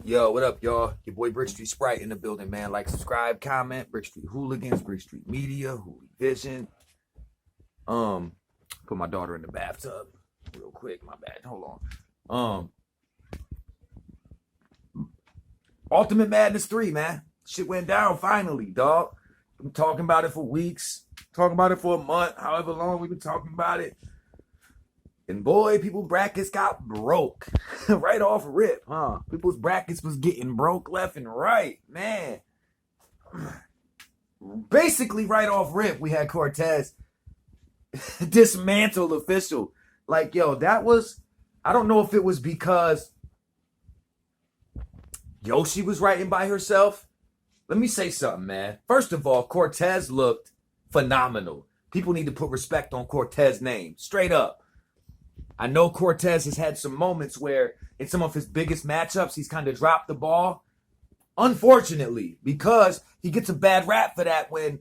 Yo, what up, y'all? Your boy Brick Street Sprite in the building, man. Like, subscribe, comment, Brick Street Hooligans, Brick Street Media, Hooli Vision. Put my daughter in the bathtub real quick. My bad. Hold on. Ultimate Madness 3, man. Shit went down finally, dog. Been talking about it for weeks, talking about it for a month, however long we've been talking about it. And boy, people brackets got broke right off rip, huh? People's brackets was getting broke left and right, man. Basically, right off rip, we had Cortez dismantle official. Like, yo, that was, I don't know if it was because Yoshi was writing by herself. Let me say something, man. First of all, Cortez looked phenomenal. People need to put respect on Cortez's name, straight up. I know Cortez has had some moments where in some of his biggest matchups, he's kind of dropped the ball. Unfortunately, because he gets a bad rap for that when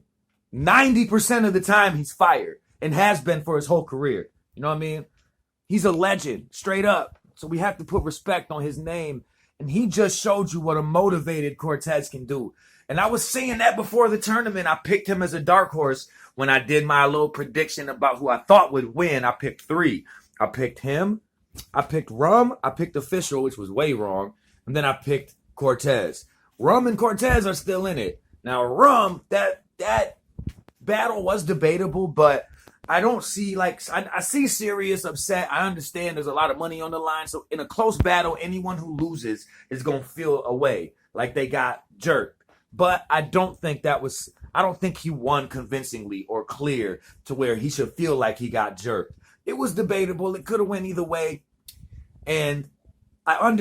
90% of the time he's fired and has been for his whole career. You know what I mean? He's a legend, straight up. So we have to put respect on his name. And he just showed you what a motivated Cortez can do. And I was saying that before the tournament. I picked him as a dark horse when I did my little prediction about who I thought would win. I picked 3. I picked him, I picked Rum, I picked Official, which was way wrong, and then I picked Cortez. Rum and Cortez are still in it. Now, Rum, that battle was debatable, but I don't see, like, I see Sirius upset. I understand there's a lot of money on the line, so in a close battle, anyone who loses is going to feel away, like they got jerked. But I don't think he won convincingly or clear to where he should feel like he got jerked. It was debatable. It could have went either way. And I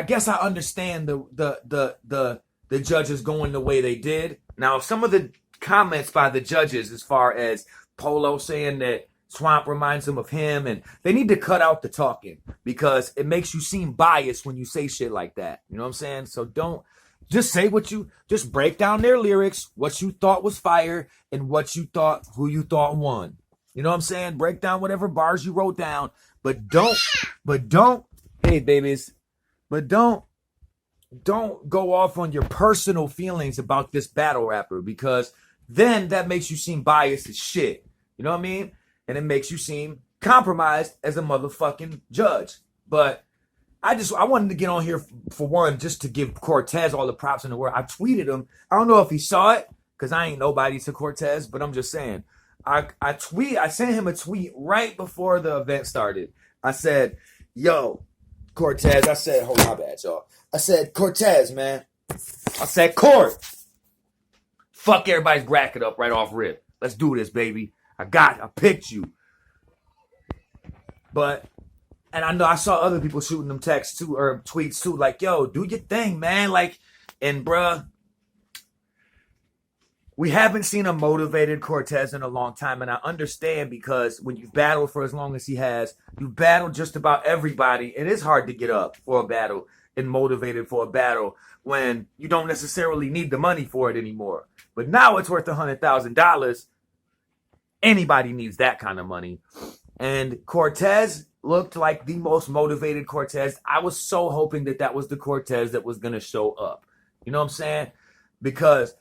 guess I understand the judges going the way they did. Now, some of the comments by the judges as far as Polo saying that Swamp reminds him of him, and they need to cut out the talking because it makes you seem biased when you say shit like that. You know what I'm saying? So don't just say just break down their lyrics, what you thought was fire, and who you thought won. You know what I'm saying? Break down whatever bars you wrote down, but don't, hey babies, but don't go off on your personal feelings about this battle rapper because then that makes you seem biased as shit. You know what I mean? And it makes you seem compromised as a motherfucking judge. But I wanted to get on here for one, just to give Cortez all the props in the world. I tweeted him. I don't know if he saw it because I ain't nobody to Cortez, but I'm just saying. I sent him a tweet right before the event started. I said, yo, Cortez. I said, hold my bad, y'all. I said, Cortez, man. I said, Court. Fuck everybody's bracket up right off rip. Let's do this, baby. I picked you. And I know I saw other people shooting them texts too, or tweets too, like, yo, do your thing, man. Like, and bruh, we haven't seen a motivated Cortez in a long time, and I understand because when you've battled for as long as he has, you've battled just about everybody. It is hard to get up for a battle and motivated for a battle when you don't necessarily need the money for it anymore. But now it's worth $100,000. Anybody needs that kind of money. And Cortez looked like the most motivated Cortez. I was so hoping that was the Cortez that was going to show up. You know what I'm saying? Because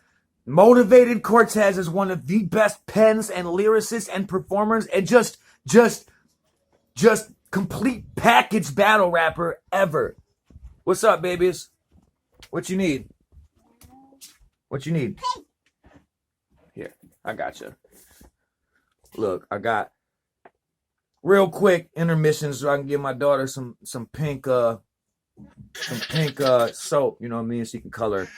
motivated Cortez is one of the best pens and lyricists and performers and just complete package battle rapper ever. What's up, babies? What you need? What you need? Here, I got you. Look, I got real quick intermissions so I can give my daughter some pink soap, you know what I mean? She can color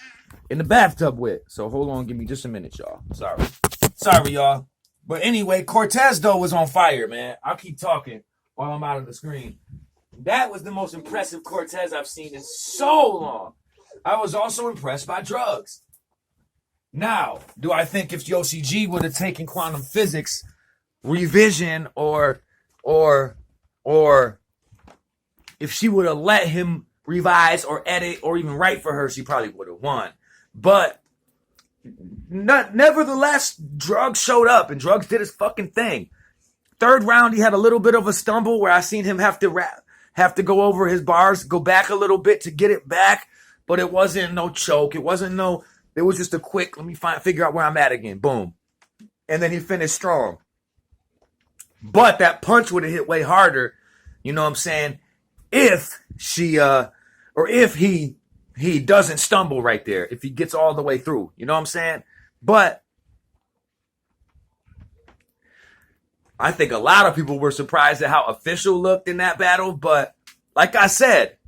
in the bathtub with. So hold on, give me just a minute, y'all. Sorry, y'all. But anyway, Cortez though was on fire, man. I'll keep talking while I'm out of the screen. That was the most impressive Cortez I've seen in so long. I was also impressed by Drugs. Now, do I think if Yoshi G would have taken quantum physics revision or if she would have let him revise or edit or even write for her, she probably would have won. But nevertheless, Drugs showed up and Drugs did his fucking thing. Third round, he had a little bit of a stumble where I seen him have to go over his bars, go back a little bit to get it back. but it wasn't no choke. It was just a quick, let me figure out where I'm at again. Boom. And then he finished strong. But that punch would have hit way harder, you know what I'm saying, if he doesn't stumble right there, if he gets all the way through, you know what I'm saying? But I think a lot of people were surprised at how official looked in that battle. But like I said,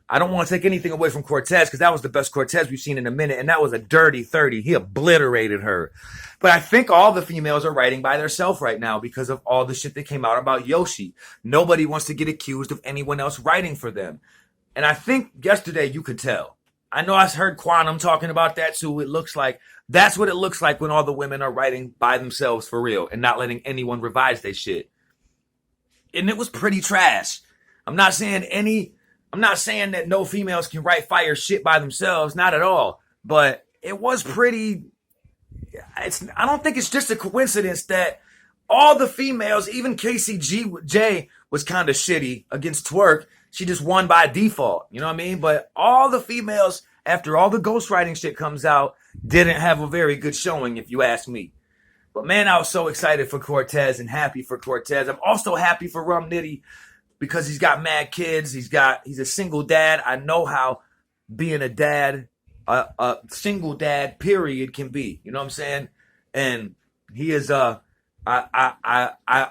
I don't want to take anything away from Cortez because that was the best Cortez we've seen in a minute. And that was a dirty 30. He obliterated her. But I think all the females are writing by themselves right now because of all the shit that came out about Yoshi. Nobody wants to get accused of anyone else writing for them. And I think yesterday you could tell. I know I heard Quantum talking about that too. It looks like that's what it looks like when all the women are writing by themselves for real and not letting anyone revise their shit. And it was pretty trash. I'm not saying that no females can write fire shit by themselves, not at all. But it was pretty. I don't think it's just a coincidence that all the females, even KCJ was kind of shitty against Twerk. She just won by default, you know what I mean? But all the females, after all the ghostwriting shit comes out, didn't have a very good showing, if you ask me. But man, I was so excited for Cortez and happy for Cortez. I'm also happy for Rum Nitty because he's got mad kids. He's a single dad. I know how being a dad, a single dad, period, can be. You know what I'm saying? And he is I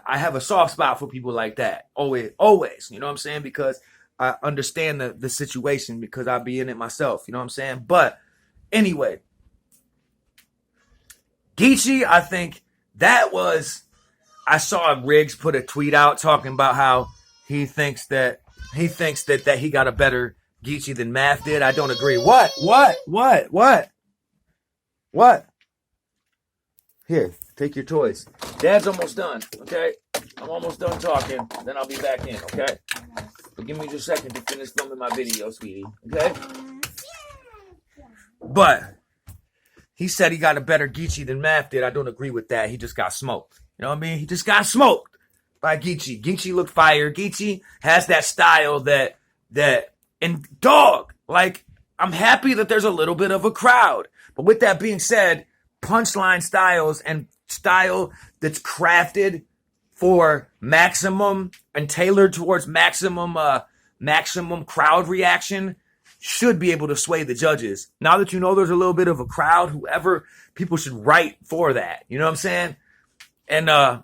have a soft spot for people like that. Always. You know what I'm saying? Because I understand the situation because I be in it myself. You know what I'm saying? But anyway, Geechee, I think I saw Riggs put a tweet out talking about how he thinks that he got a better Geechee than Math did. I don't agree. What? Here, take your toys. Dad's almost done, okay? I'm almost done talking. Then I'll be back in, okay? But give me just a second to finish filming my video, sweetie, okay? But he said he got a better Geechee than Math did. I don't agree with that. He just got smoked. You know what I mean? He just got smoked by Geechee. Geechee looked fire. Geechee has that style and dog, like, I'm happy that there's a little bit of a crowd. But with that being said, punchline styles and style that's crafted for maximum and tailored towards maximum crowd reaction should be able to sway the judges. Now that you know there's a little bit of a crowd, people should write for that. You know what I'm saying? And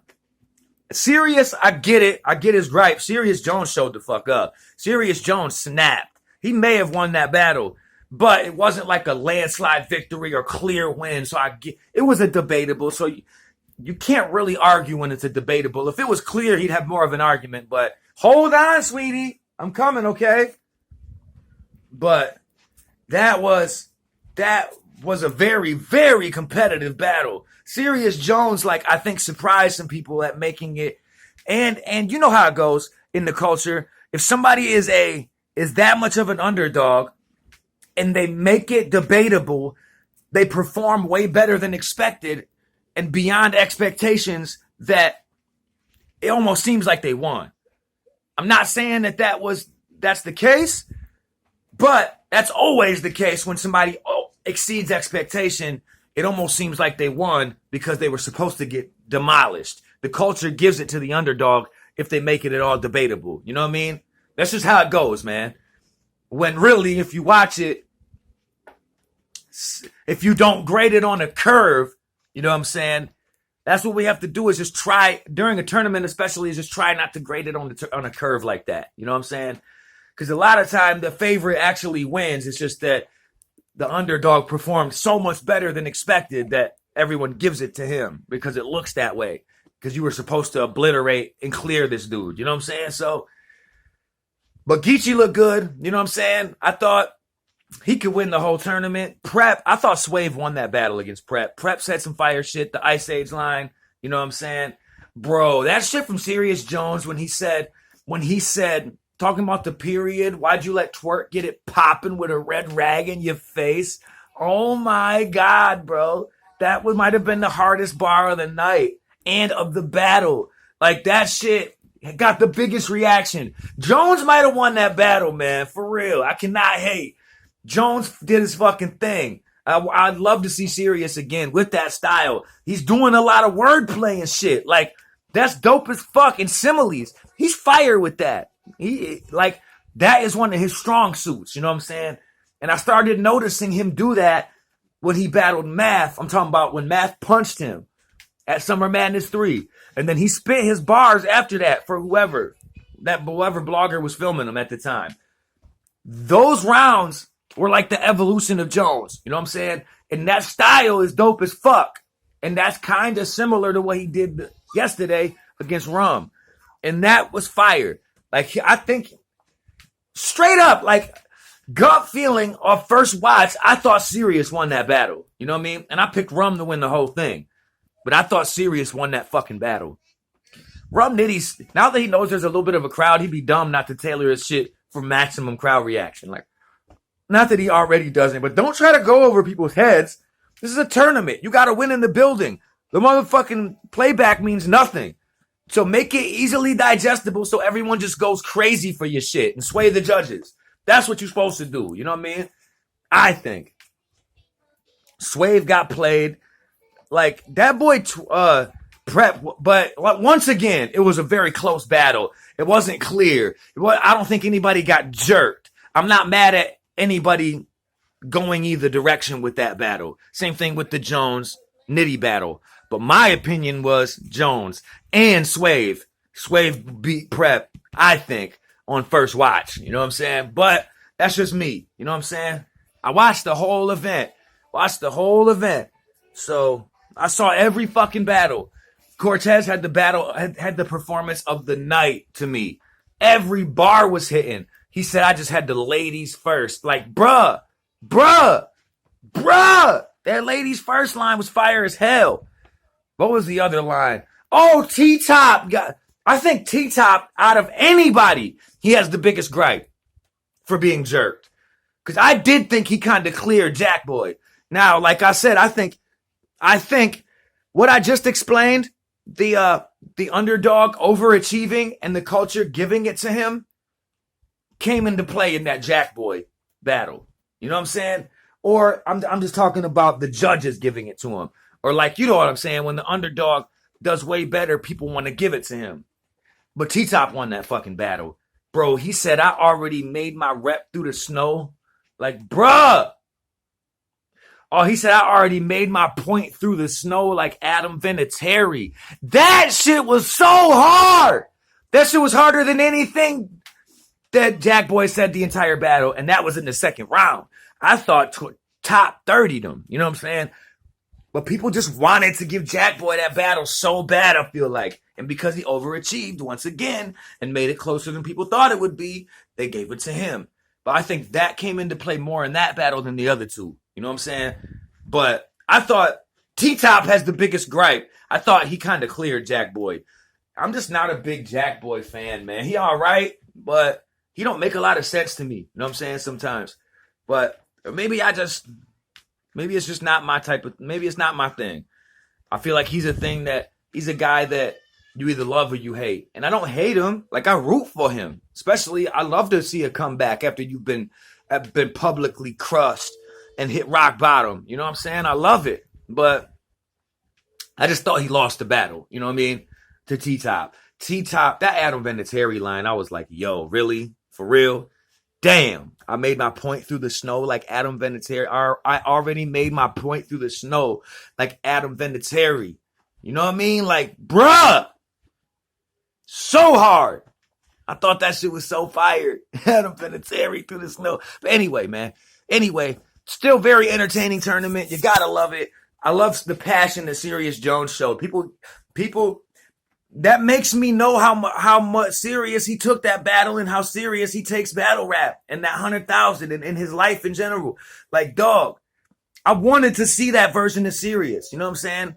Serious, I get it. I get his gripe. Serious Jones showed the fuck up. Serious Jones snapped. He may have won that battle, but it wasn't like a landslide victory or clear win. So it was a debatable. So you can't really argue when it's a debatable. If it was clear, he'd have more of an argument. But hold on, sweetie. I'm coming, okay? But that was a very, very competitive battle. Serious Jones, I think surprised some people at making it. And you know how it goes in the culture. If somebody is that much of an underdog and they make it debatable, they perform way better than expected and beyond expectations that it almost seems like they won. I'm not saying that's the case, but that's always the case when somebody exceeds expectation. It almost seems like they won because they were supposed to get demolished. The culture gives it to the underdog if they make it at all debatable. You know what I mean? That's just how it goes, man. When really, if you watch it, if you don't grade it on a curve, you know what I'm saying? That's what we have to do is just try, during a tournament especially, is just try not to grade it on a curve like that. You know what I'm saying? Because a lot of time the favorite actually wins. It's just that the underdog performed so much better than expected that everyone gives it to him because it looks that way. Because you were supposed to obliterate and clear this dude. You know what I'm saying? So, but Geechee looked good. You know what I'm saying? I thought he could win the whole tournament. Prep, I thought Swave won that battle against Prep. Prep said some fire shit, the Ice Age line. You know what I'm saying? Bro, that shit from Serious Jones when he said, talking about the period, why'd you let Twerk get it popping with a red rag in your face? Oh my God, bro. That might have been the hardest bar of the night and of the battle. Like, that shit got the biggest reaction. Jones might have won that battle, man, for real. I cannot hate. Jones did his fucking thing. I'd love to see Sirius again with that style. He's doing a lot of wordplay and shit. Like, that's dope as fuck. And similes. He's fire with that. That is one of his strong suits. You know what I'm saying? And I started noticing him do that when he battled Math. I'm talking about when Math punched him at Summer Madness 3. And then he spit his bars after that for whoever blogger was filming him at the time. Those rounds were like the evolution of Jones. You know what I'm saying? And that style is dope as fuck. And that's kind of similar to what he did yesterday against Rum. And that was fire. Like, I think straight up, like, gut feeling off first watch, I thought Sirius won that battle. You know what I mean? And I picked Rum to win the whole thing. But I thought Sirius won that fucking battle. Rum Nitty's, now that he knows there's a little bit of a crowd, he'd be dumb not to tailor his shit for maximum crowd reaction. Like, not that he already doesn't, but don't try to go over people's heads. This is a tournament. You got to win in the building. The motherfucking playback means nothing. So make it easily digestible so everyone just goes crazy for your shit and sway the judges. That's what you're supposed to do. You know what I mean? I think. Swave got played. Like, that boy Prep, but once again, it was a very close battle. It wasn't clear. I don't think anybody got jerked. I'm not mad at anybody going either direction with that battle. Same thing with the Jones Nitty battle. But my opinion was Jones and Swave. Swave beat Prep, I think, on first watch. You know what I'm saying? But that's just me. You know what I'm saying? I watched the whole event. So I saw every fucking battle. Cortez had the battle, had the performance of the night to me. Every bar was hitting. He said, I just had the ladies first. Like, bruh. That ladies first line was fire as hell. What was the other line? Oh, T-Top. I think T-Top, out of anybody, he has the biggest gripe for being jerked. Because I did think he kind of cleared Jackboy. Now, like I said, I think what I just explained, the underdog overachieving and the culture giving it to him, came into play in that Jackboy battle. You know what I'm saying? Or I'm just talking about the judges giving it to him. Or like, you know what I'm saying? When the underdog does way better, people want to give it to him. But T-Top won that fucking battle. Bro, he said, I already made my rep through the snow. Like, bruh. Oh, he said, I already made my point through the snow like Adam Vinatieri. That shit was so hard. That shit was harder than anything that Jackboy said the entire battle. And that was in the second round. I thought top 30 them. You know what I'm saying? But people just wanted to give Jackboy that battle so bad, I feel like. And because he overachieved once again and made it closer than people thought it would be, they gave it to him. But I think that came into play more in that battle than the other two. You know what I'm saying? But I thought T-Top has the biggest gripe. I thought he kind of cleared Jackboy. I'm just not a big Jackboy fan, man. He all right, but he don't make a lot of sense to me. You know what I'm saying? Sometimes. But maybe it's just not my type of, maybe it's not my thing. I feel like he's a guy that you either love or you hate. And I don't hate him. Like, I root for him. Especially, I love to see a comeback after you've been publicly crushed and hit rock bottom. You know what I'm saying? I love it. But I just thought he lost the battle. You know what I mean? To T-Top. T-Top, that Adam Vinatieri line, I was like, yo, really? For real? Damn. I made my point through the snow like Adam Vinatieri. I already made my point through the snow like Adam Vinatieri. You know what I mean? Like, bruh. So hard. I thought that shit was so fire. Adam Vinatieri through the snow. But anyway, man. Anyway, still very entertaining tournament. You gotta love it. I love the passion that Sirius Jones showed. People, that makes me know how much serious he took that battle and how serious he takes battle rap and that 100,000 and his life in general. Like, dog, I wanted to see that version of Sirius. You know what I'm saying?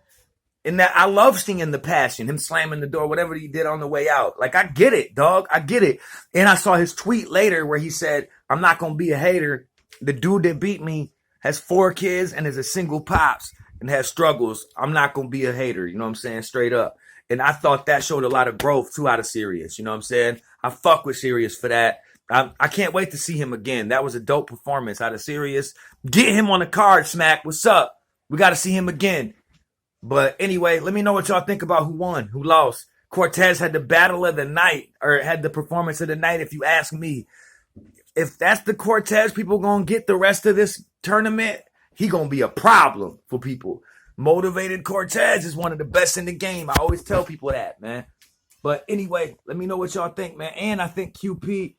And that I love seeing the passion, him slamming the door, whatever he did on the way out. Like, I get it, dog. I get it. And I saw his tweet later where he said, I'm not going to be a hater. The dude that beat me has 4 kids and is a single pops and has struggles. I'm not going to be a hater. You know what I'm saying? Straight up. And I thought that showed a lot of growth too out of Sirius. You know what I'm saying? I fuck with Sirius for that. I can't wait to see him again. That was a dope performance out of Sirius. Get him on the card, Smack. What's up? We got to see him again. But anyway, let me know what y'all think about who won, who lost. Cortez had the battle of the night, or had the performance of the night, if you ask me. If that's the Cortez people going to get the rest of this tournament, he going to be a problem for people. Motivated Cortez is one of the best in the game. I always tell people that, man. But anyway, let me know what y'all think, man. And I think QP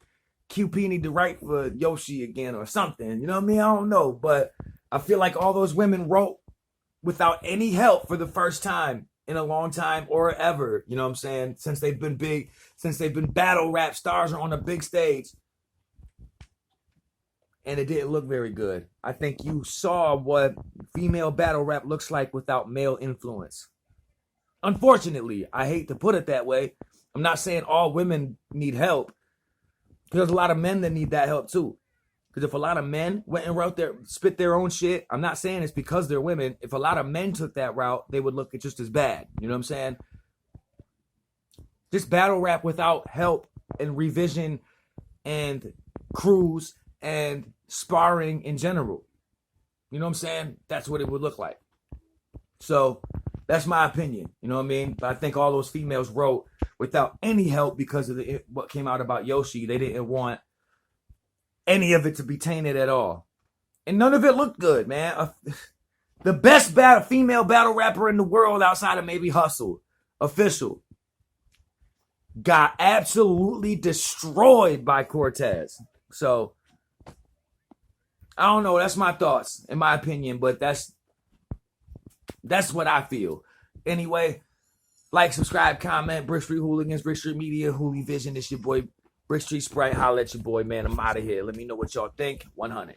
need to write for Yoshi again or something. You know what I mean? I don't know. But I feel like all those women wrote without any help for the first time in a long time or ever. You know what I'm saying? Since they've been big, since they've been battle rap stars on a big stage. And it didn't look very good. I think you saw what female battle rap looks like without male influence. Unfortunately, I hate to put it that way. I'm not saying all women need help. There's a lot of men that need that help too. Because if a lot of men went and wrote spit their own shit, I'm not saying it's because they're women. If a lot of men took that route, they would look just as bad. You know what I'm saying? Just battle rap without help and revision and crews and sparring in general. You know what I'm saying? That's what it would look like. So that's my opinion. You know what I mean? But I think all those females wrote without any help because of what came out about Yoshi. They didn't want any of it to be tainted at all. And none of it looked good, man. The best female battle rapper in the world outside of maybe Hustle, Official, got absolutely destroyed by Cortez. So I don't know. That's my thoughts, in my opinion, but that's what I feel. Anyway, like, subscribe, comment. Brick Street Hooligans, Brick Street Media, Hooli Vision. It's your boy, Brick Street Sprite. Holla at your boy, man. I'm out of here. Let me know what y'all think. 100.